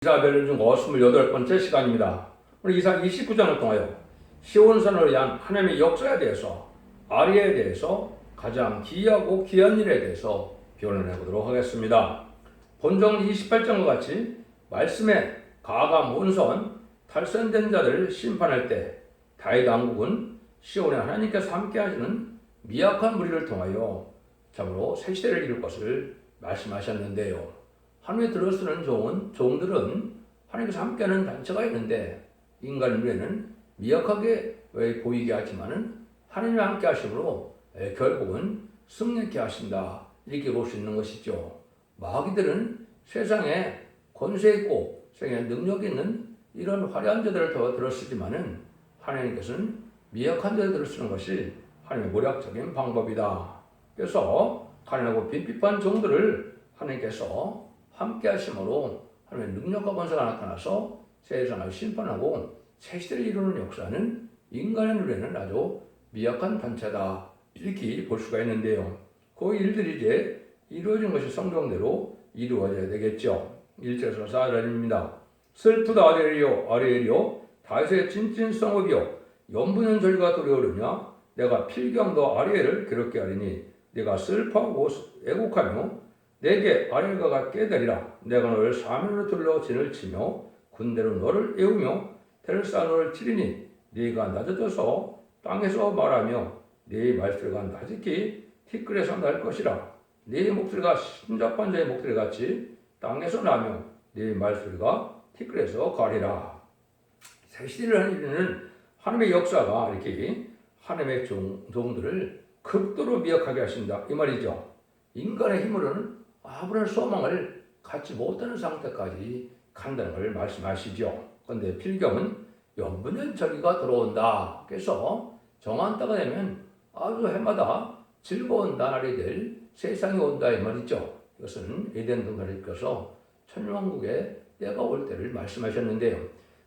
이사벨을 중 28번째 시간입니다. 오늘 이사 29장을 통하여 시온산을 위한 하나님의 역사에 대해서, 아리에 대해서, 가장 기이하고 귀한 일에 대해서 변론해 보도록 하겠습니다. 본정 28장과 같이 말씀에 가감 온선 탈선된 자들을 심판할 때 다윗 왕국은 시온에 하나님께서 함께 하시는 미약한 무리를 통하여 참으로 새 시대를 이룰 것을 말씀하셨는데요. 하나님의 들어쓰는 종들은 하나님께서 함께하는 단체가 있는데 인간의 눈에는 미약하게 보이게 하지만은 하나님과 함께 하심으로 결국은 승리케 하신다, 이렇게 볼 수 있는 것이죠. 마귀들은 세상에 권세 있고 세상에 능력 있는 이런 화려한 자들을 더 들어쓰지만은 하나님께서는 미약한 자들을 들어쓰는 것이 하나님의 모략적인 방법이다. 그래서 가난하고 빈핍한 종들을 하나님께서 함께 하심으로 하나님의 능력과 권세가 나타나서 세상을 심판하고 새 시대를 이루는 역사는 인간의 눈에는 아주 미약한 단체다, 이렇게 볼 수가 있는데요. 그 일들이 이제 이루어진 것이 성경대로 이루어져야 되겠죠. 1절에서 4절입니다. 슬프다 아레리요 다윗의 진진성읍이요 연분연 저리가 두려우느냐. 내가 필경도 아리엘을 괴롭게 하리니 내가 슬퍼하고 애곡하며 내게 아리엘가가 깨달리라. 내가 너를 사면으로 둘러 진을 치며 군대로 너를 애우며 대를 쌓아 너를 치리니 네가 낮아져서 땅에서 말하며 네 말소리가 낮게 티끌에서 날 것이라. 네 목소리가 신잡한 자의 목소리같이 땅에서 나며 네 말소리가 티끌에서 가리라. 새 시대를 하는 하나님의 역사가 이렇게 하나님의 종들을 극도로 미약하게 하신다, 이 말이죠. 인간의 힘으로는 아무런 소망을 갖지 못하는 상태까지 간다는 걸 말씀하시죠. 그런데 필경은 연분연 저기가 들어온다. 그래서 정한 때가 되면 아주 해마다 즐거운 나날이 될 세상이 온다, 이 말이죠. 이것은 에덴 동산을 이끌어서 천년왕국의 때가 올 때를 말씀하셨는데요.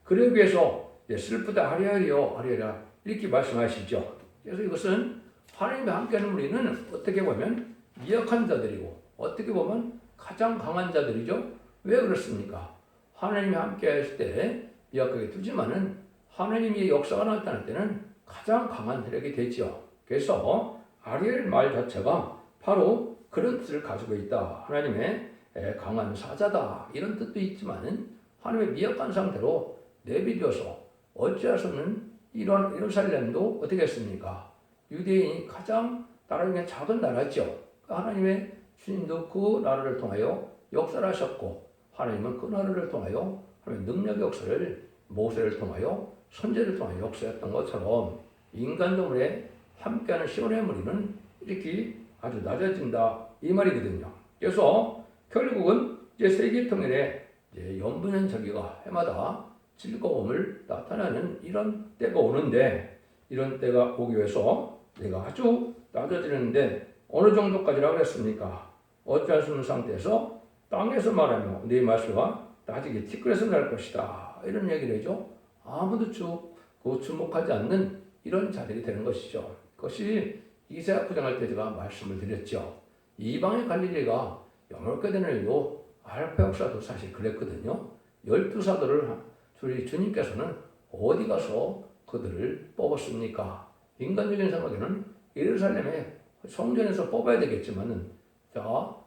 그러기 위해서 슬프다 아리아리라 이렇게 말씀하시죠. 그래서 이것은 하나님과 함께하는 우리는 어떻게 보면 미약한 자들이고 어떻게 보면 가장 강한 자들이죠. 왜 그렇습니까? 하나님이 함께 했을 때 미약하게 두지만은 하나님의 역사가 나타날 때는 가장 강한 세력이 되죠. 그래서 아리엘 말 자체가 바로 그런 뜻을 가지고 있다. 하나님의 강한 사자다, 이런 뜻도 있지만은 하나님의 미약한 상태로 내비뎌서 어찌할 수 없는 이런 예루살렘도 어떻게 했습니까? 유대인이 가장 나라 중에 작은 나라죠. 하나님의 주님도 그 나라를 통하여 역사를 하셨고 하나님은 그 나라를 통하여 하나님의 능력의 역사를 모세를 통하여 선제를 통하여 역사했던 것처럼 인간적으로 함께하는 시온의 무리는 이렇게 아주 낮아진다, 이 말이거든요. 그래서 결국은 이제 세계 통일에 연분연 절기가 해마다 즐거움을 나타내는 이런 때가 오는데, 이런 때가 오기 위해서 내가 아주 낮아지는데 어느 정도까지라고 했습니까? 어찌할 수 없는 상태에서 땅에서 말하며 네 말소가 나중에 티끌에서 날 것이다, 이런 얘기를 해죠. 아무도 주목하지 않는 이런 자들이 되는 것이죠. 그것이 이사야 9장할 때 제가 말씀을 드렸죠. 이방의 갈릴리가 영롭게 되는 일도 알파 역사도 사실 그랬거든요. 12사도를 주님께서는 어디 가서 그들을 뽑았습니까? 인간적인 생각에는 예루살렘의 성전에서 뽑아야 되겠지만은, 자,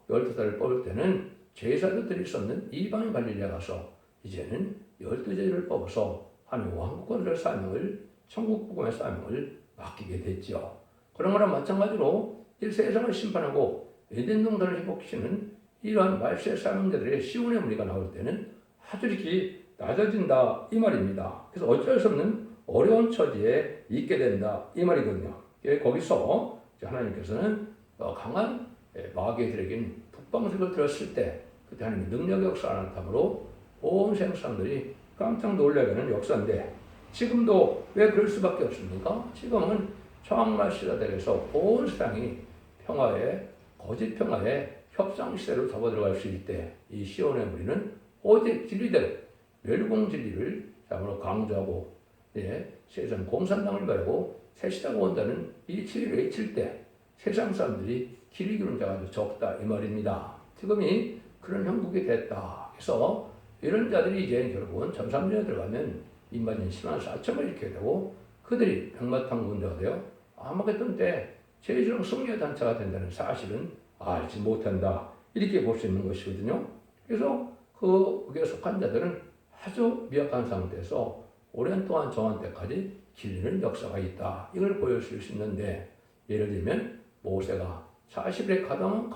12사도를 뽑을 때는 제사도들이 있었는 이방의 갈릴리에 가서 이제는 12제를 뽑아서 하나님의 왕국권을 사명을, 천국 복음의 사명을 맡기게 됐죠. 그런 거랑 마찬가지로 이 세상을 심판하고 에덴 동산을 회복시키는 이러한 말세의 사명자들의 시온의 무리가 나올 때는 아주 이렇게 낮아진다, 이 말입니다. 그래서 어쩔 수 없는 어려운 처지에 있게 된다, 이 말이거든요. 거기서 하나님께서는 강한 마귀들에겐 북방색을 들었을 때 그때 하나님의 능력의 역사가 나타나므로 온 세상 사람들이 깜짝 놀라게 하는 역사인데, 지금도 왜 그럴 수밖에 없습니까? 지금은 정말 시대에서 온 세상이 평화에, 거짓 평화에 협상 시대로 접어들어갈 수 있을 때 이 시온의 무리는 오직 진리대로 멸공 진리를 참으로 강조하고 세상 공산당을 말고 새 시대가 온다는 이 진리를 외칠 때 세상 사람들이 길을 기울는 자가 적다, 이 말입니다. 지금이 그런 형국이 됐다. 그래서 이런 자들이 이제 결국은 참삼년에 들어가면 인반인 10만 4천을 일으키게 되고 그들이 백마탄 군대가 되어 아마겟돈 때 최종 승리의 단체가 된다는 사실은 알지 못한다. 이렇게 볼 수 있는 것이거든요. 그래서 그에 속한 자들은 아주 미약한 상태에서 오랜 동안 정한 때까지 길리는 역사가 있다. 이걸 보여줄 수 있는데 예를 들면 모세가 40일에 가장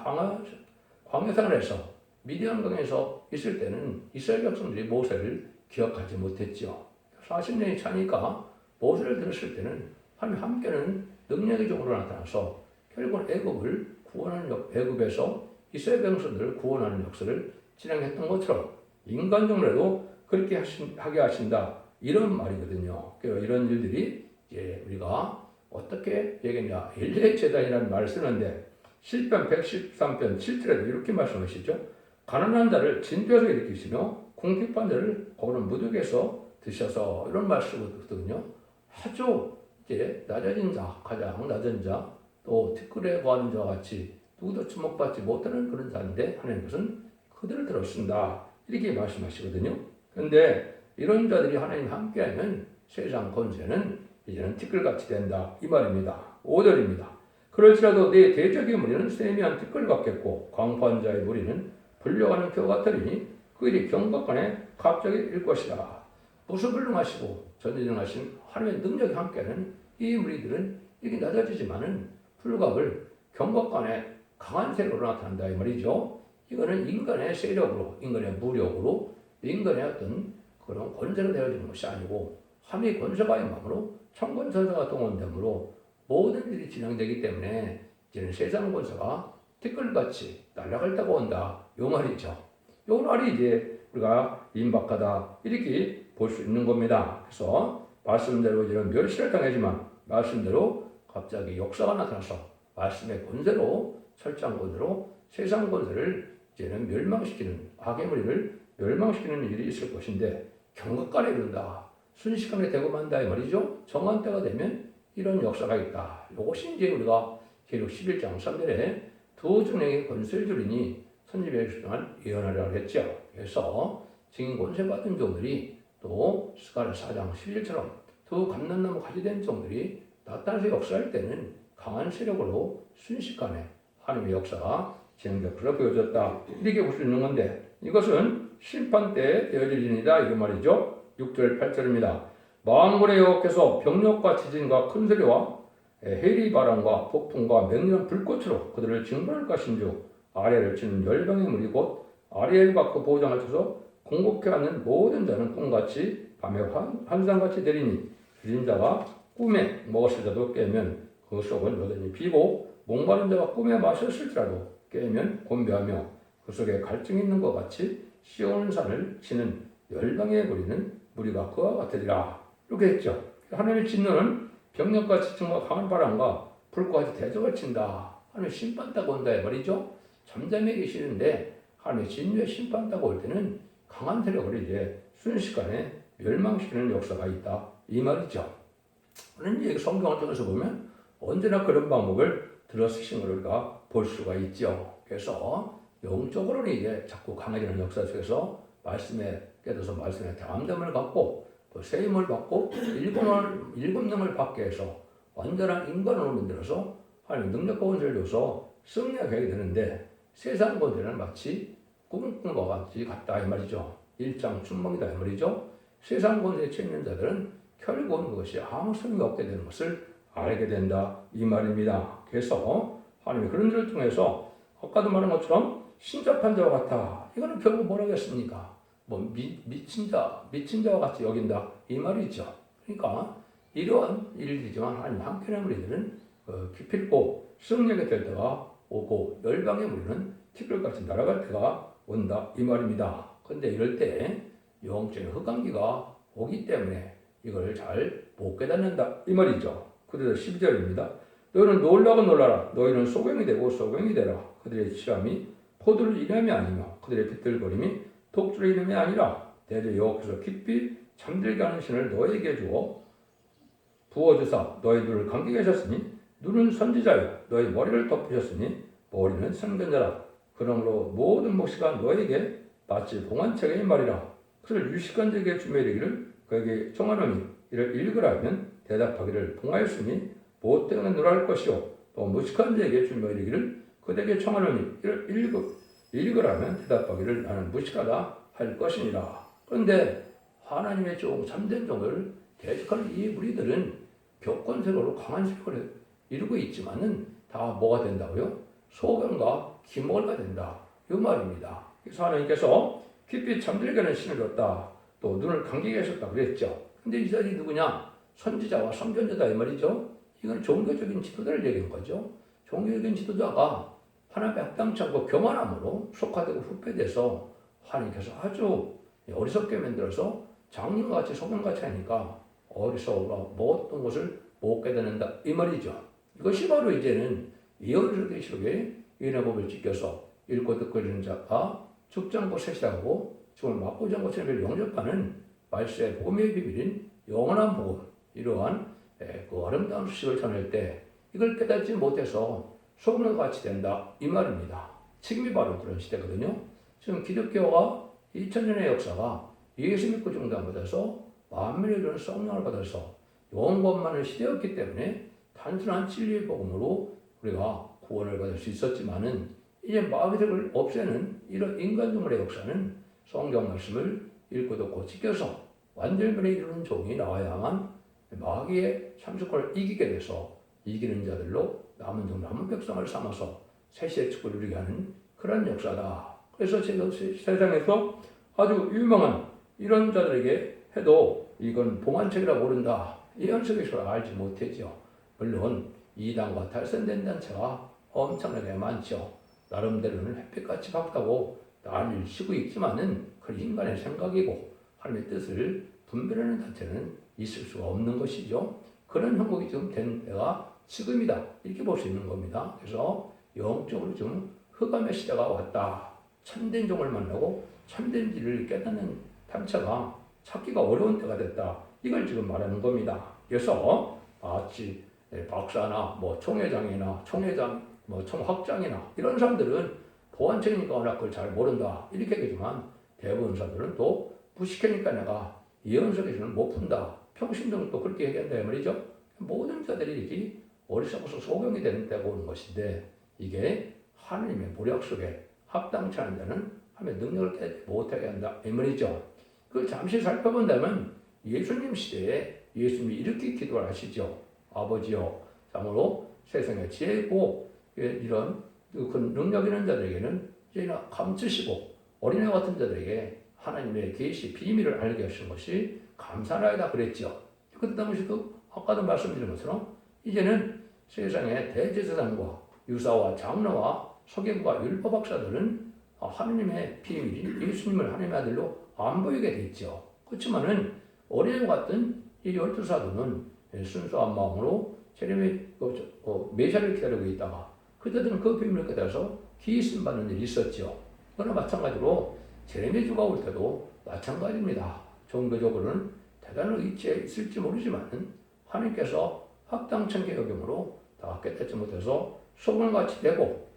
광야생활에서 미디안강에서 있을 때는 이스라엘 백성들이 모세를 기억하지 못했죠. 40년이 차니까 모세를 들었을 때는 하나님 함께는 능력적으로 나타나서 결국은 애굽에서 이스라엘 백성들을 구원하는 역사를 진행했던 것처럼 인간적으로도 그렇게 하게 하신다. 이런 말이거든요. 이런 일들이 이제 우리가 어떻게 얘기했냐. 엘리의 재단이라는 말을 쓰는데 시편 113편 7절에도 이렇게 말씀하시죠. 가난한 자를 진도에서 일으키시며 궁핍한 자를 거기는 무득에서 드셔서 이런 말씀을 쓰거든요. 아주 이제 낮아진 자, 가장 낮은 자, 또 티끌에 거하는 자와 같이 누구도 주목받지 못하는 그런 자인데 하나님께서는 그들을 들어준다. 이렇게 말씀하시거든요. 그런데 이런 자들이 하나님 함께하면 세상 권세는 이제는 티끌같이 된다. 이 말입니다. 5절입니다. 그럴지라도 내 대적의 무리는 세미한 티끌 같겠고 광포한 자의 무리는 불려가는 표 같으니 그들이 경각간에 갑자기 일 것이다. 무수불능하시고 전지전능하신 하나님의 능력이 함께하는 이 무리들은 이게 낮아지지만은 불갑을 경각간에 강한 세력으로 나타난다 이 말이죠. 이거는 인간의 세력으로, 인간의 무력으로, 인간의 어떤 그런 권세로 되어지는 것이 아니고 하나님의 권세가 임함으로 천권천사가 동원되므로 모든 일이 진행되기 때문에 이제는 세상 권세가 티끌같이 날아갈다고 온다. 요 말이죠. 요 말이 이제 우리가 임박하다 이렇게 볼 수 있는 겁니다. 그래서 말씀대로 이런 멸시를 당하지만 말씀대로 갑자기 역사가 나타나서 말씀의 권세로 철저한 권세로 세상 권세를 이제는 멸망시키는 악의 무리를 멸망시키는 일이 있을 것인데 경각간에 이른다. 순식간에 되고 만다 이 말이죠. 정한 때가 되면 이런 역사가 있다. 이것이 이제 우리가 계록 11장 3절에 두 중령의 권세를 주리니 선지자의 동안 예언하려고 했죠. 그래서 증인 권세 받은 종들이 또 스가랴 4장 11절처럼 두 감람나무 가지 된 종들이 나타나서 역사할 때는 강한 세력으로 순식간에 하나님의 역사가 진행될 것으로 보여졌다. 이렇게 볼 수 있는 건데 이것은 심판 때에 되어질 일이다. 이거 말이죠. 6절 8절입니다. 만군의 여호와께서 병력과 지진과 큰 소리와 해리 바람과 폭풍과 맹렬한 불꽃으로 그들을 징벌할 것인즉 아래를 치는 열방의 물이 곧 아리엘과 그 보호장을 쳐서 공곡해 하는 모든 자는 꿈같이 밤에 환상같이 되리니 들린 자가 꿈에 먹었을 자도 깨면 그 속은 여전히 비고 목마른 자가 꿈에 마셨을지라도 깨면 곤배하며 그 속에 갈증이 있는 것 같이 시온 산을 치는 열방의 무리가 그와 같으리라. 이렇게 했죠. 하나님의 진노는 병력과 지층과 강한 바람과 불과 같이 대적을 친다. 하나님의 심판다고 온다 말이죠. 잠잠해 계시는데 하나님의 진노의 심판다고 올 때는 강한 세력을 이제 순식간에 멸망시키는 역사가 있다. 이 말이죠. 그런데 성경을 통해서 보면 언제나 그런 방법을 들어 쓰신 걸 우리가 볼 수가 있죠. 그래서 영적으로는 이제 자꾸 강해지는 역사 속에서 말씀에 깨어서 말씀에 담담을 갖고 또 세임을 받고 일곱능을 받게 해서 완전한 인간으로 만들어서 하나님 능력과 권세를 줘서 승리하게 되는데 세상 권세는 마치 꿈꾼 것 같이 같다 이 말이죠. 일장 춘몽이다 이 말이죠. 세상 권세에 취있는 자들은 결국은 그것이 아무 소용이 없게 되는 것을 알게 된다 이 말입니다. 그래서 하나님이 그런 일을 통해서 아까도 말한 것처럼 신접한 자와 같아. 이거는 결국 뭐라겠습니까? 미친 자와 같이 여긴다 이 말이죠. 그러니까 이러한 일이지만 하나님 함께하는 우리들은 기필코 승리하게 될 때가 오고 열방의 무리는 티끌같이 날아갈 때가 온다 이 말입니다. 그런데 이럴 때 영적인 흑암기가 오기 때문에 이걸 잘 못 깨닫는다 이 말이죠. 그래서 12절입니다. 너희는 놀라고 놀라라. 너희는 소경이 되고 소경이 되라. 그들의 취함이 포도를 이름이 아니며 그들의 비틀거림이 독주의 이름이 아니라 대저 여호와께서 깊이 잠들게 하는 신을 너희에게 주어 부어주사 너희 눈을 감게 하셨으니 눈은 선지자요 너희 머리를 덮으셨으니 머리는 선견자라. 그러므로 모든 몫이가 너희에게 마치 봉헌책의 말이라. 그것을 유식관적에 주매이르기를 그에게 청하노니 이를 읽으라면 대답하기를 봉하였으니 못되느라 할 것이요 또 무식한 자에게 주매이르기를 그에게 청하노니 이를 읽으라면 대답하기를 나는 무식하다 할 것이니라. 그런데 하나님의 종 참된 종을 대적하는 이 무리들은 교권색으로 강한 세력을 이루고 있지만은 다 뭐가 된다고요? 소경과 기목을 된다. 이 말입니다. 그래서 하나님께서 깊이 잠들게는 신을 줬다. 또 눈을 감기게 하셨다 그랬죠. 근데 이 사람이 누구냐? 선지자와 선견자다 이 말이죠. 이건 종교적인 지도자를 얘기한 거죠. 종교적인 지도자가 하나님의 합당치 않고 교만함으로 속화되고 후패돼서 하나님께서 아주 어리석게 만들어서 장님같이 소경같이 하니까 어리석어가 먹었던 것을 못 깨닫는다 이 말이죠. 이것이 바로 이제는 예언서의 시록에 예언법을 지켜서 읽고 듣고 읽는 자가 죽지 않고 셋이라고 지금 맛보지 않고 천일을 영접하는 말세의 복음의 비밀인 영원한 복음 이러한 그 아름다운 소식을 전할 때 이걸 깨닫지 못해서 소금과 같이 된다 이 말입니다. 지금이 바로 그런 시대거든요. 지금 기독교가 2000년의 역사가 예수 믿고 중단 받아서 만민을 이루는 성령을 받아서 영원만을 시대였기 때문에 단순한 진리의 복음으로 우리가 구원을 받을 수 있었지만은 이제 마귀를 없애는 이런 인간종의 역사는 성경 말씀을 읽고 듣고 지켜서 완전변에 이루는 종이 나와야만 마귀의 참수권을 이기게 돼서 이기는 자들로 남은 종 남은 백성을 삼아서 세시의 축복을 누리게 하는 그런 역사다. 그래서 제가 세상에서 아주 유명한 이런 자들에게 해도 이건 봉안책이라 모른다. 예언석에서 알지 못했죠. 물론 이단과 탈선된 단체가 엄청나게 많죠. 나름대로는 햇빛같이 밝다고 난리를 치고 있지만은 그 인간의 생각이고 하나님의 뜻을 분별하는 단체는 있을 수가 없는 것이죠. 그런 형국이 좀 된 때가 지금이다. 이렇게 볼 수 있는 겁니다. 그래서 영적으로 좀 흑암의 시대가 왔다. 참된 종을 만나고 참된 진리를 깨닫는 단체가 찾기가 어려운 때가 됐다. 이걸 지금 말하는 겁니다. 그래서 마치 박사나 뭐 총회장이나 총회장, 뭐 총학장이나 이런 사람들은 보안책이니까 워낙 그걸 잘 모른다. 이렇게 얘기지만 대부분 사람들은 또 무식하니까 내가 예언석에서는 못 푼다. 평신도는 또 그렇게 얘기한다 말이죠. 모든 자들이 이렇게 어리석어서 소경이 되는 때가 오는 것인데 이게 하나님의 모략 속에 합당치 않은 자는 하나님의 능력을 깨지 못하게 한다. 이 말이죠. 그걸 잠시 살펴본다면 예수님 시대에 예수님이 이렇게 기도를 하시죠. 아버지여, 참으로 세상에 지혜고 이런 그 능력 있는 자들에게는 이제는 감추시고 어린애 같은 자들에게 하나님의 계시 비밀을 알게 하신 것이 감사하다 그랬죠. 그때 당시도 아까도 말씀드린 것처럼 이제는 세상의 대제사장과 유사와 장로와 서기관과 율법학자들은 하나님의 비밀인 예수님을 하나님의 아들로 안 보이게 됐죠. 그렇지만은 어린애 같은 이 12사도는 순수한 마음으로 재림의 메시아를 기다리고 있다가 그때들은 그 비밀을 깨달아서 기심 받는 일이 있었죠. 그러나 마찬가지로 재림의 주가 올 때도 마찬가지입니다. 종교적으로는 대단한 의지에 있을지 모르지만 하나님께서 합당천계 여김으로 다 깨닫지 못해서 소금같이 되고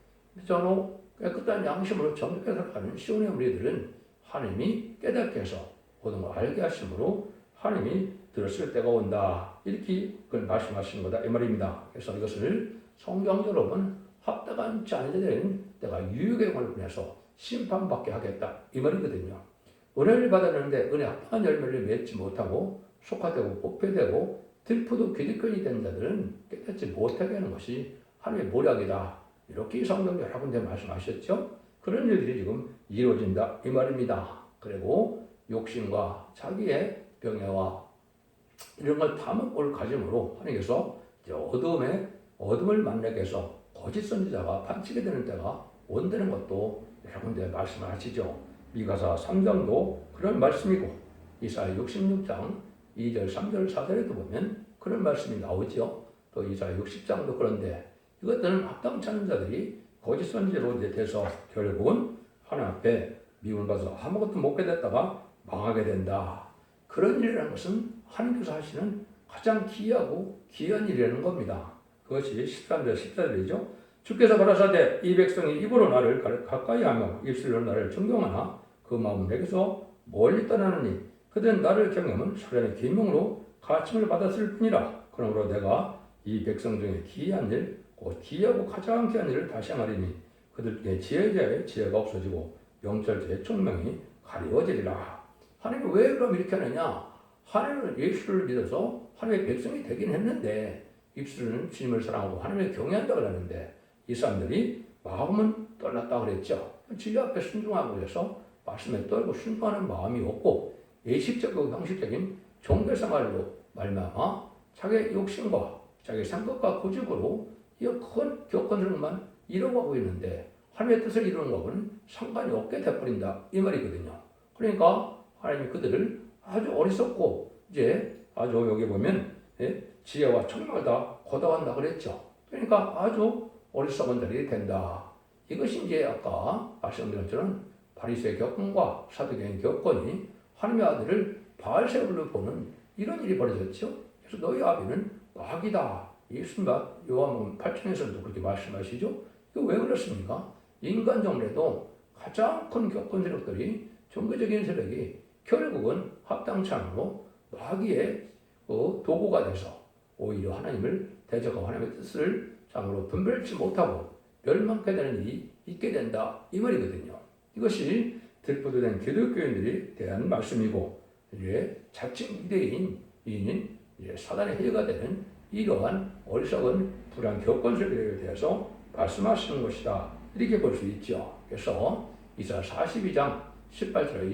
전후 깨끗한 양심으로 정직해서 가는 시온의 우리들은 하나님이 깨닫게 해서 모든 걸 알게 하심으로 하나님이 들었을 때가 온다. 이렇게 그걸 말씀하시는 거다. 이 말입니다. 그래서 이것을 성경적으로 보면 합당하지 않은 자들은 내가 유익의 영을 보내서 심판받게 하겠다. 이 말이거든요. 은혜를 받았는데 은혜 합당한 열매를 맺지 못하고 속화되고 복패되고 들푸도 기득권이 된 자들은 깨닫지 못하게 하는 것이 하나님의 모략이다. 이렇게 성경 여러 군데 말씀하셨죠. 그런 일들이 지금 이루어진다. 이 말입니다. 그리고 욕심과 자기의 병해와 이런 걸 담을 가짐으로 하나님께서 어둠을 만나게 해서 거짓 선지자가 반치게 되는 때가 온다는 것도 여러 군데 말씀을 하시죠. 미가서 3장도 그런 말씀이고 이사야 66장 2절, 3절, 4절에도 보면 그런 말씀이 나오죠. 또 이사야 60장도 그런데 이것들은 합당치 않은 자들이 거짓 선지자로 이제 돼서 결국은 하나님 앞에 미움받아서 아무것도 못 깨닫다가 망하게 된다. 그런 일이라는 것은 하나님께서 하시는 가장 기이하고 귀한 일이라는 겁니다. 그것이 13절, 14절이죠. 주께서 가라사대 이 백성이 입으로 나를 가까이 하며 입술로 나를 존경하나 그 마음은 내게서 멀리 떠나느니 그들은 나를 경험은 소련의 계명으로 가침을 받았을 뿐이라. 그러므로 내가 이 백성 중에 기이한 일, 곧 기이하고 가장 귀한 일을 다시 행하리니 그들의 지혜자의 지혜가 없어지고 명철자의 총명이 가리워지리라. 하나님이 왜 그럼 이렇게 하느냐? 하나님은 예수를 믿어서 하나님의 백성이 되긴 했는데 입술은 주님을 사랑하고 하나님을 경외한다고 그러는데 이 사람들이 마음은 떠났다 그랬죠. 진리 앞에 순종하고 그래서 말씀에 떨고 순종하는 마음이 없고 예식적이고 형식적인 종교생활로 말미암아 자기의 욕심과 자기의 생각과 고집으로 이 큰 교권들만 이루어가고 있는데 하나님의 뜻을 이루는 것과는 상관이 없게 돼버린다 이 말이거든요. 그러니까 하나님이 그들을 아주 어리석고 이제 아주 여기 보면 지혜와 총명을 다 거둬간다 그랬죠. 그러니까 아주 어리석은 자들이 된다. 이것이 이제 아까 말씀드린 것처럼 바리새의 교권과 사두개인 교권이 하나님의 아들을 바알세불로 보는 이런 일이 벌어졌죠. 그래서 너희 아비는 마귀다. 예수님과 요한복음 8장에서도 그렇게 말씀하시죠. 이거 왜 그렇습니까? 인간정례도 가장 큰 교권 세력들이 종교적인 세력이 결국은 합당치 않고 마귀의 도구가 돼서 오히려 하나님을 대적하고 하나님의 뜻을 참으로 분별치 못하고 멸망하게 되는 일이 있게 된다 이 말이거든요. 이것이 들보도된 기독교인들에 대한 말씀이고 이제 자칭 유대인인 사단의 해가 되는 이러한 어리석은 불안 교권세력에 대해서 말씀하시는 것이다 이렇게 볼 수 있죠. 그래서 이사 42장 18절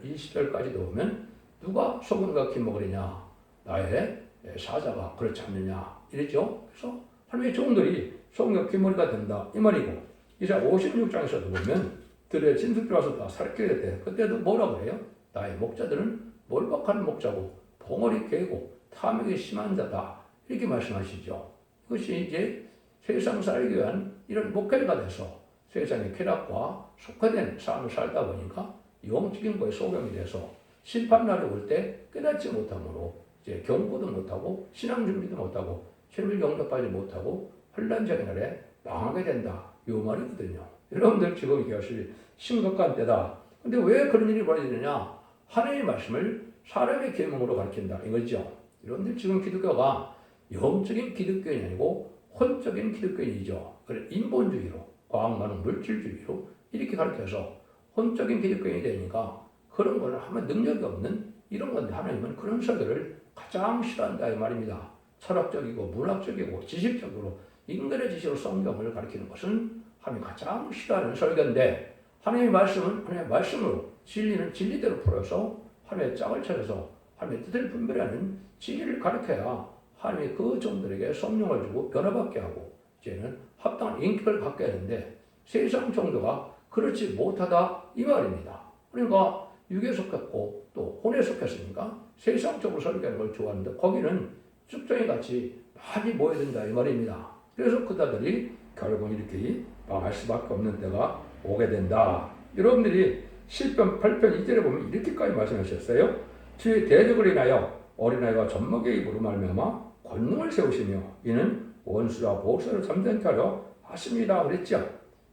20절까지도 보면 누가 소금과 기먹으리냐 나의 사자가 그렇지 않느냐 이랬죠. 그래서 하나님의 종들이 소금과 기머리가 된다 이 말이고 이사 56장에서도 보면 들의 진흙 들어와서 다 살게 됐대. 그때도 뭐라고 해요? 나의 목자들은 몰박하는 목자고 봉어리 개고 탐욕이 심한 자다 이렇게 말씀하시죠. 이것이 이제 세상 살기 위한 이런 목회가 돼서 세상의 쾌락과 속화된 삶을 살다 보니까 영적인 거에 소경이 돼서 심판날이 올 때 깨닫지 못함으로 이제 경고도 못하고 신앙 준비도 못하고 주님을 영접하지 못하고 혼란적인 날에 망하게 된다. 이 말이거든요. 여러분들 지금 이것이 심각한 때다. 근데 왜 그런 일이 벌어지느냐? 하나님의 말씀을 사람의 계명으로 가르친다 이거죠. 여러분들 지금 기독교가 영적인 기독교인이 아니고 혼적인 기독교인이죠. 그래 인본주의로 과학만은 물질주의로 이렇게 가르쳐서 혼적인 기독교인이 되니까 그런 거는 하면 능력이 없는 이런 건데 하나님은 그런 설교를 가장 싫어한다 이 말입니다. 철학적이고 문학적이고 지식적으로 인간의 지식으로 성경을 가르치는 것은 하나님이 가장 싫어하는 설교인데 하나님의 말씀은 하나님의 말씀으로 진리는 진리대로 풀어서 하나님의 짝을 찾아서 하나님의 뜻을 분별하는 진리를 가르쳐야 하나님이 그 종들에게 성령을 주고 변화받게 하고 이제는 합당한 인격을 갖게 하는데 세상 종교가 그렇지 못하다 이 말입니다. 그러니까 육에 속했고 또 혼에 속했으니까 세상적으로 설교하는 걸 좋아하는데 거기는 쭉정이 같이 많이 모여든다 이 말입니다. 그래서 그다들이 결국 이렇게 망할 수밖에 없는 때가 오게 된다. 여러분들이 시편 8편 2절에 보면 이렇게까지 말씀하셨어요. 주의 대적을 인하여 어린아이가 젖먹이의 입으로 말미암아 권능을 세우시며 이는 원수와 보수를 잠잠케 하려 하십니다. 그랬죠.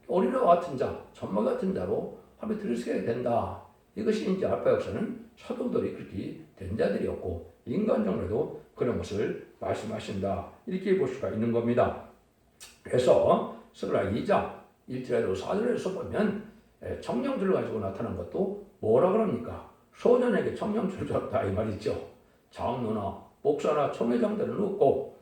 어린아이와 같은 자, 젖먹이 같은 자로 하면 들으시게 된다. 이것이 이제 알파 역사는 사도들이 그렇게 된 자들이었고 인간정례도 그런 것을 말씀하신다. 이렇게 볼 수가 있는 겁니다. 그래서 스가랴 2장 1절에도 4절에서 보면 청량줄을 가지고 나타난 것도 뭐라 그럽니까? 소년에게 청량줄을 줬다 이 말이죠. 장로나 목사나 총회장들은 없고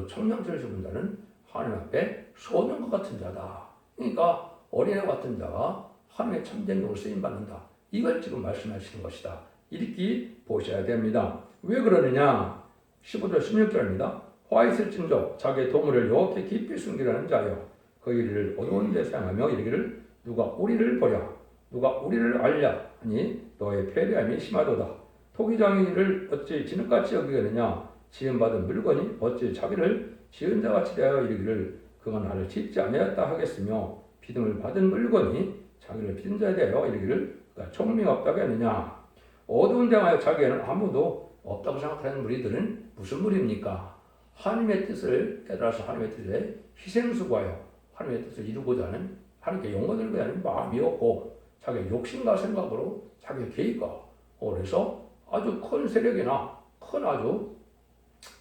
청량줄을 주는 자는 하나님 앞에 소년과 같은 자다. 그러니까 어린애 같은 자가 하나님의 참된 쓰임 받는다. 이걸 지금 말씀하시는 것이다. 이렇게 보셔야 됩니다. 왜 그러느냐? 15절 16절입니다. 화 있을진저 자기의 도물을 여호와께 깊이 숨기라는 자여 그 일을 어두운 데 사용하며 이르기를 누가 우리를 보랴 누가 우리를 알랴 하니 너의 패배함이 심하도다. 토기장의 일을 어찌 진흙같이 여기겠느냐? 지음받은 물건이 어찌 자기를 지은 자같이 대하여 이르기를 그가 나를 짓지 아니하였다 하겠으며 비듬을 받은 물건이 자기를 빚은 자에 대하여 이르기를 그가 총명이 없다고 했느냐? 어두운 데하여 자기에는 아무도 없다고 생각하는 무리들은 무슨 무리입니까? 하나님의 뜻을 깨달아서 하나님의 뜻에 희생수고하여 하나님의 뜻을 이루고자 하는 하나님께 영광을 위하는 마음이 없고 자기의 욕심과 생각으로 자기의 계획과 그래서 아주 큰 세력이나 큰 아주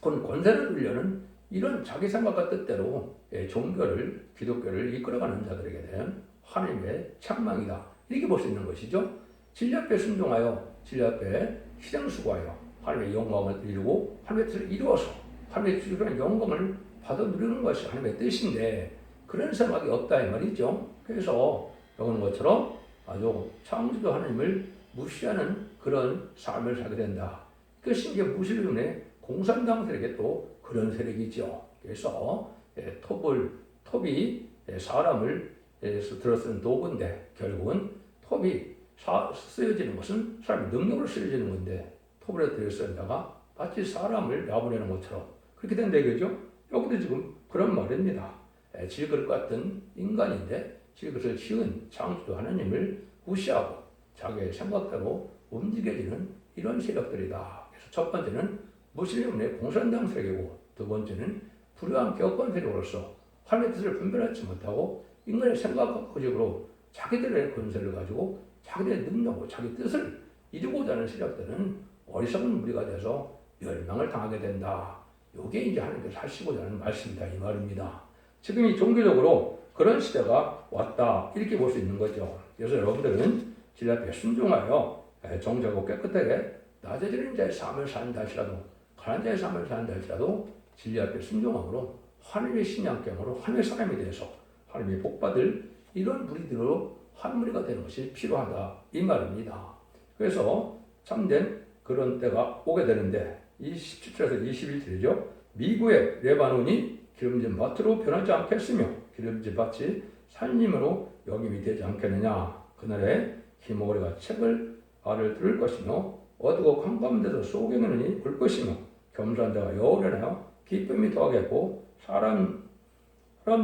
큰 권세를 누리려는 이런 자기 생각과 뜻대로 종교를 기독교를 이끌어가는 자들에게 대한 하나님의 책망이다. 이렇게 볼 수 있는 것이죠. 진리 앞에 순종하여 진리 앞에 희생수고하여 하나님의 영광을 이루고 하나님의 뜻을 이루어서 하나님의 주시는 영광을 받아 누리는 것이 하나님의 뜻인데 그런 생각이 없다 이 말이죠. 그래서 여러분 것처럼 아주 창조주 하나님을 무시하는 그런 삶을 살게 된다. 그것이 이제 무슬림의 공산당 세력에 또 그런 세력이죠. 그래서 톱이 사람을 들어쓰는 도구인데 결국은 톱이 쓰여지는 것은 사람의 능력으로 쓰여지는 건데 톱으로 들어쓰는 자가 마치 사람을 내보내는 것처럼 그렇게 된 얘기죠. 여기도 지금 그런 말입니다. 질그릇 같은 인간인데 질그릇을 지은 창조주 하나님을 무시하고 자기의 생각대로 움직여지는 이런 세력들이다. 그래서 첫 번째는 무슬림의 공산당 세력이고 두 번째는 불의한 교권 세력으로서 하나님의 뜻을 분별하지 못하고 인간의 생각과 고집으로 자기들의 권세를 가지고 자기들의 능력으로 자기 뜻을 이루고자 하는 세력들은 어리석은 무리가 돼서 멸망을 당하게 된다. 이게 이제 하나님께서 하시고자 하는 말씀이다 이 말입니다. 지금 이 종교적으로 그런 시대가 왔다 이렇게 볼 수 있는 거죠. 그래서 여러분들은 진리 앞에 순종하여 정직하고 깨끗하게 낮아지는 자의 삶을 산다 할지라도 가난한 자의 삶을 산다 할지라도 진리 앞에 순종함으로 하나님의 신앙경으로 하나님의 사람이 되어서 하나님의 복받을 이런 무리들로 한 무리가 되는 것이 필요하다 이 말입니다. 그래서 참된 그런 때가 오게 되는데 이 17절에서 21절이죠. 미국의 레바논이 기름진 밭으로 변하지 않겠으며 기름진 밭이 산림으로 여김이 되지 않겠느냐. 그날에 기모리가 책을 알을 들을 것이며 어두고 캄캄한 데서 소경이니 볼 것이며 겸손한 자가 여호련하여 기쁨이 더하겠고 사람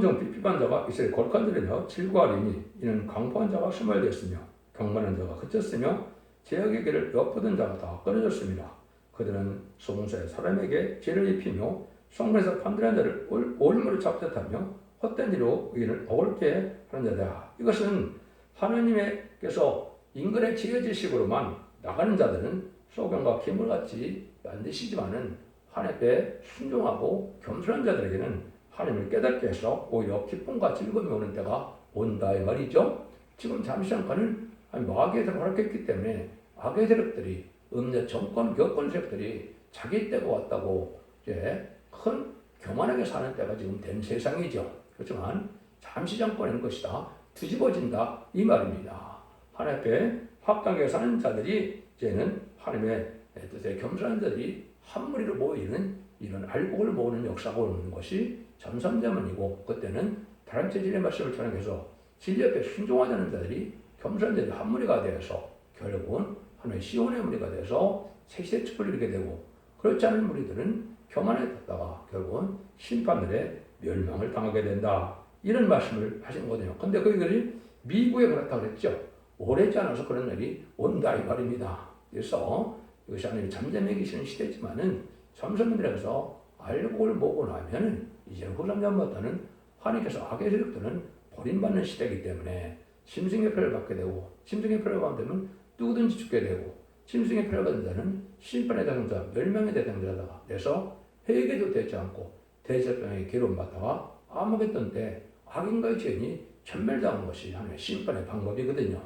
중 비피반 자가 이스라엘 거룩한 자들이며 질과하리니 이는 강포한 자가 수말되었으며 경건한 자가 그쳤으며 제약의 길을 엿보던 자가 다 끊어졌습니다. 그들은 소문사의 사람에게 죄를 입히며 성문에서 판단한 자를 올무를 잡듯하며 헛된 일로 의인을 억울게 하는 자다. 이것은 하나님께서 인간의 지혜지식으로만 나가는 자들은 소경과 기물같이 만드시지만은 하나님께 순종하고 겸손한 자들에게는 하나님을 깨닫게 해서 오히려 기쁨과 즐거움이 오는 때가 온다 이 말이죠. 지금 잠시 잠깐은 마귀의 세력을 허락했기 때문에 악의 세력들이 음녀 정권 교권 세력들이 자기 때가 왔다고 이제 큰 교만하게 사는 때가 지금 된 세상이죠. 그렇지만 잠시 잠깐인 것이다. 뒤집어진다 이 말입니다. 하나님 앞에 합당하게 사는 자들이 이제는 하나님의 뜻에 겸손한 자들이 한 무리로 모이는 이런 알곡을 모으는 역사가 오는 것이 전선자문이고 그때는 다른 체질의 말씀을 전해서 진리 앞에 순종하자는 자들이 겸손한 자들이 한 무리가 되어서 결국은 하나님의 시온의 무리가 되어서 새 시대 촛불을 이루게 되고 그렇지 않은 무리들은 교만해졌다가 결국은 심판들의 멸망을 당하게 된다. 이런 말씀을 하신 거거든요. 근데 그들이 미국에 그렇다고 그랬죠. 오래지 않아서 그런 날이 온다 이 말입니다. 그래서 이것이 하나님이 잠잠해 계시는 시대지만은 점성들에서 알곡을 먹고 나면은 이제는 후삼잠부터는 하나님께서 악의 세력들은 버림받는 시대이기 때문에 짐승의 표를 받게 되고 짐승의 표를 받으면 누구든지 죽게 되고 짐승의 표를 받은 자는 심판의 대상자, 멸망의 대상자다가 돼서 회개도 되지 않고 대제병에 괴로움받다가 암흑했던 때 악인과의 죄인이 전멸당한 것이 하나님의 심판의 방법이거든요.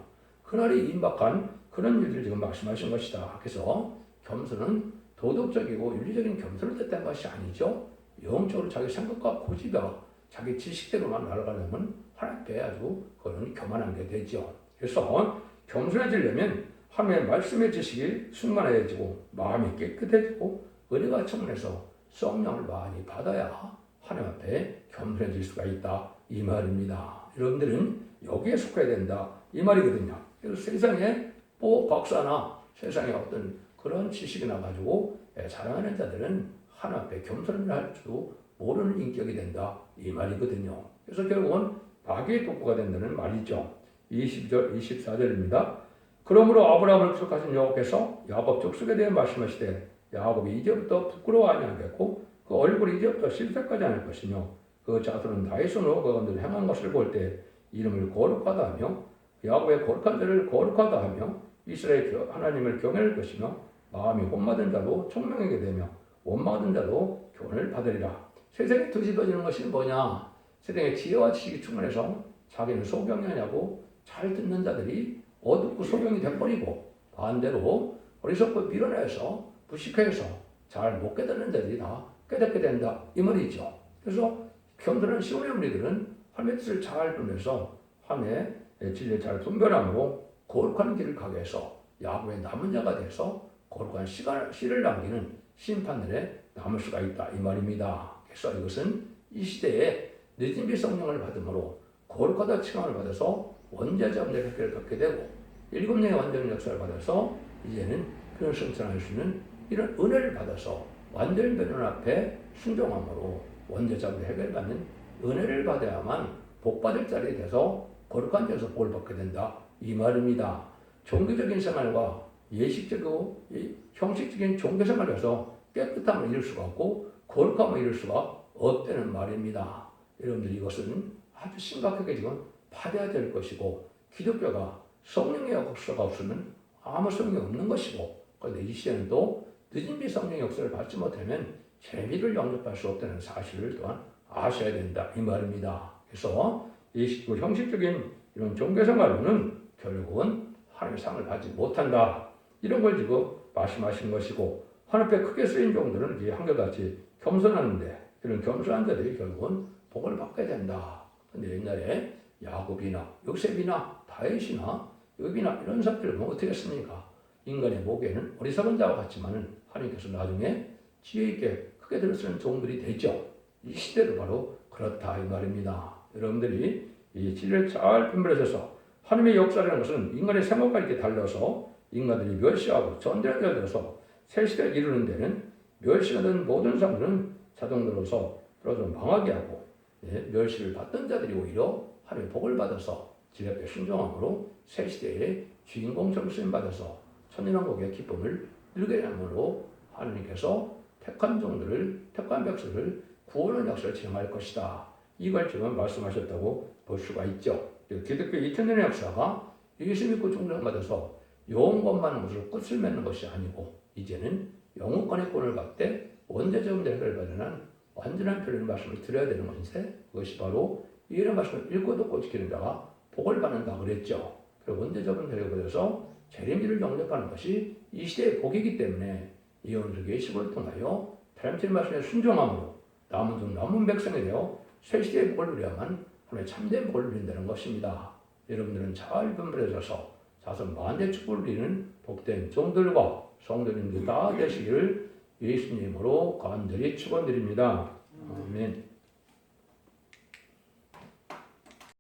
그날이 임박한 그런 일들을 지금 말씀하신 것이다. 그래서 겸손은 도덕적이고 윤리적인 겸손을 뜻한 것이 아니죠. 영적으로 자기 생각과 고집과 자기 지식대로만 날아가려면 하나님께 아주 그런 교만한 게 되죠. 그래서 겸손해지려면 하나님의 말씀의 지식이 충만해지고 마음이 깨끗해지고 은혜가 충만해서 성령을 많이 받아야 하나님 앞에 겸손해질 수가 있다 이 말입니다. 여러분들은 여기에 속해야 된다 이 말이거든요. 그래서 세상에 박사나 세상에 어떤 그런 지식이나 가지고 자랑하는 자들은 하나님 앞에 겸손을 할 줄도 모르는 인격이 된다 이 말이거든요. 그래서 결국은 마귀의 독구가 된다는 말이죠. 20절, 24절입니다. 그러므로 아브라함을 구속하신 여호와께서 야곱 족속에 대해 말씀하시되 야곱이 이제부터 부끄러워하지 않겠고 그 얼굴이 이제부터 실색하지 않을 것이며 그 자손은 나의 손으로 그것들을 행한 것을 볼 때 이름을 거룩하다 하며 야곱의 거룩한 자를 거룩하다 하며 이스라엘 하나님을 경외할 것이며 마음이 혼마든 자도 총명하게 되며 원망하던 자도 교훈을 받으리라. 세상에 뒤집어지는 것이 뭐냐? 세상에 지혜와 지식이 충만해서 자기는 소경이 하냐고 잘 듣는 자들이 어둡고 소경이 돼버리고, 반대로 어리석고 밀어내서 부식해서 잘 못 깨닫는 자들이 다 깨닫게 된다 이 말이죠. 그래서 겸손한 시온의 어머니들은 하나님의 뜻을 잘 보면서 하나님의 진리를 잘 분별함으로 거룩한 길을 가게 해서 야곱의 남은 자가 돼서 거룩한 씨를 남기는 심판날에 남을 수가 있다 이 말입니다. 그래서 이것은 이 시대에 늦은 비 성령을 받음으로 거룩하다 칭함을 받아서 원죄자분의 획기를 갖게 되고, 7년의 완전 역사를 받아서 이제는 그런 성찬할 수 있는 이런 은혜를 받아서 완전 변론 앞에 순종함으로 원죄자분의 획을 받는 은혜를 받아야만 복받을 자리에 돼서 거룩한 데서 복을 받게 된다 이 말입니다. 종교적인 생활과 예식적이고 형식적인 종교 생활에서 깨끗함을 이룰 수가 없고 거룩함을 이룰 수가 없다는 말입니다. 여러분들 이것은 아주 심각하게 지금 받아야 될 것이고, 기독교가 성령의 역사가 없으면 아무 소용이 없는 것이고, 그런데 이 시대는 또 늦은 비 성령의 역사를 받지 못하면 재미를 영접할 수 없다는 사실을 또한 아셔야 된다 이 말입니다. 그래서 형식적인 이런 종교생활로는 결국은 하나님의 상을 받지 못한다 이런 걸 지금 말씀하신 것이고, 하나님 앞에 크게 쓰인 종들은 이제 한결같이 겸손하는데 이런 겸손한 자들이 결국은 복을 받게 된다. 근데 옛날에 야곱이나 요셉이나 다윗이나 욥이나 이런 사람들을 보면 어떻게 했습니까? 인간의 보기에는 어리석은 자와 같지만은 하나님께서 나중에 지혜 있게 크게 들어쓰는 종들이 되죠. 이 시대도 바로 그렇다 이 말입니다. 여러분들이 이 진리를 잘 분별하셔서, 하나님의 역사라는 것은 인간의 생각과 이렇게 달라서 인간들이 멸시하고 전쟁에 들어서 새 시대를 이루는 데는 멸시가 된 모든 사람들은 자동으로서 망하게 하고, 멸시를 받던 자들이 오히려 하나님의 복을 받아서 진리 앞에 순종함으로 새 시대의 주인공처럼 쓰임받아서 천년왕국의 기쁨을 누리게 함으로 하나님께서 택한 종들을, 택한 백성을 구원의 역사를 진행할 것이다. 이걸 지금 말씀하셨다고 볼 수가 있죠. 기독교 2000년의 역사가 예수 믿고 종전받아서 영원권만 것으로 끝을 맺는 것이 아니고, 이제는 영원권의 권을 받되 원죄적 대가를 받는 완전한 표현의 말씀을 드려야 되는 것인데, 그것이 바로 이런 말씀을 읽고 듣고 지키는 자가 복을 받는다 그랬죠. 그리고 원죄적 대가를 받아서 재림지를 영접하는 것이 이 시대의 복이기 때문에 이 오늘 예식을 통하여 하나님의 말씀에 순종함으로 남은 백성이 되어 새 시대의 복을 누려야만 하나님의 참된 복을 누린다는 것입니다. 여러분들은 잘 분별해서 자손 만대 축복을 누리는 복된 종들과 성도님들 다 되시기를 예수님으로 간절히 축원드립니다. 아멘.